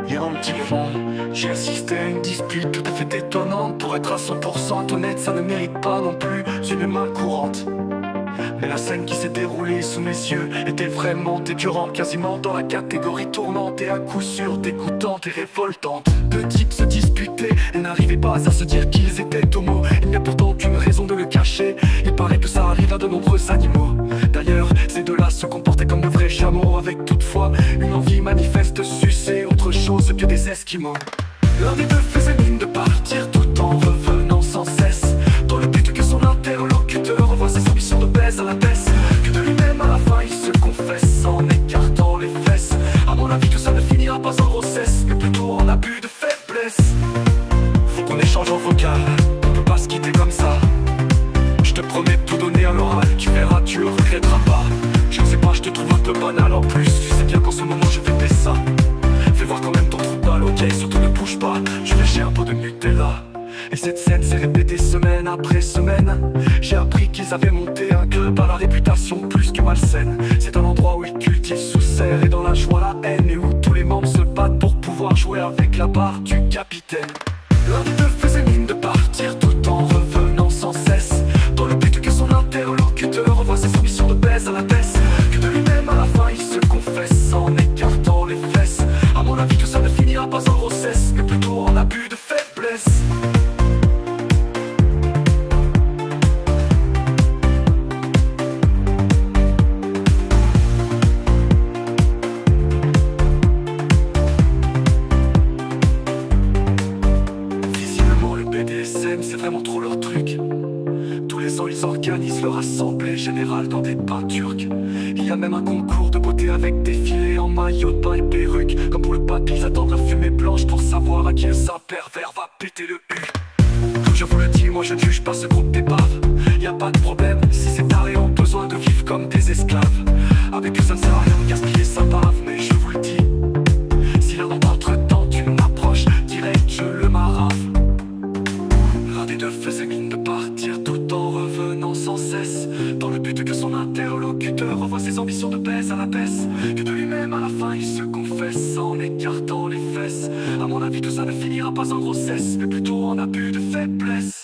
Il y a un petit moment, j'ai assisté à une dispute tout à fait étonnante. Pour être à 100% honnête, ça ne mérite pas non plus une main courante. Mais la scène qui s'est déroulée sous mes yeux était vraiment écœurante, quasiment dans la catégorie tournante et à coup sûr dégoûtante et révoltante. Deux types se disputaient et n'arrivaient pas à se dire qu'ils étaient homo. Il n'y a pourtant aucune raison de le cacher, il paraît que ça arrive à de nombreux animaux. D'ailleurs, ces deux-là se comportaient comme de vrais chameaux, avec toutefois une envie manifeste de sucer autre chose que des esquimaux. L'un des deux faisait mine de partir tout en revenant sans cesse, dans le but que son interlocuteur revoie ses ambitions de baise à la baisse, que de lui-même à la fin il se confesse en écartant les fesses. À mon avis tout ça ne finira pas en grossesse, mais plutôt en abus de faiblesse. Faut qu'on échange en vocal, on peut pas se quitter comme ça. Je te promets de tout donner à l'oral, tu verras, tu le regretteras pas. Je ne sais pas, je te trouve un peu banal en plus, tu sais bien qu'en ce moment je fais ça. Fais voir quand même ton trou de balle, ok, surtout ne bouge pas, je vais chercher un pot de Nutella. Et cette scène s'est répétée semaine après semaine. J'ai appris qu'ils avaient monté un club à la réputation plus que malsaine. C'est un endroit où ils cultivent sous serre et dans la joie la haine, et où tous les membres se battent pour pouvoir jouer avec la barre du capitaine. L'un des deux faisait mine de partir tout en revenant sans cesse, dans le but que son interlocuteur revoie ses ambitions de baise à la baisse, que de lui-même à la fin il se confesse en écartant les fesses. À mon avis tout ça ne finira pas en grossesse, mais plutôt en abus de faiblesse. C'est vraiment trop leur truc. Tous les ans ils organisent leur assemblée générale dans des bains turcs. Il y a même un concours de beauté avec défilé en maillot de bain et perruque. Comme pour le papy, ils attendent la fumée blanche pour savoir à qui un pervers va péter le hu. Comme je vous le dis, moi je ne juge pas ce groupe d'épaves. Y a pas de problème si ces tarés ont besoin de vivre comme des esclaves. Avec eux ça ne sert à rien de gaspiller sa bave, mais je vous le dis, si l'un d'entre temps tu m'approches, direct je le marave. L'un des deux faisait mine de partir tout en revenant sans cesse, dans le but que son interlocuteur revoie ses ambitions de baisse à la baisse, que de lui-même à la fin il se confesse en écartant les fesses. À mon avis tout ça ne finira pas en grossesse, mais plutôt en abus de faiblesse.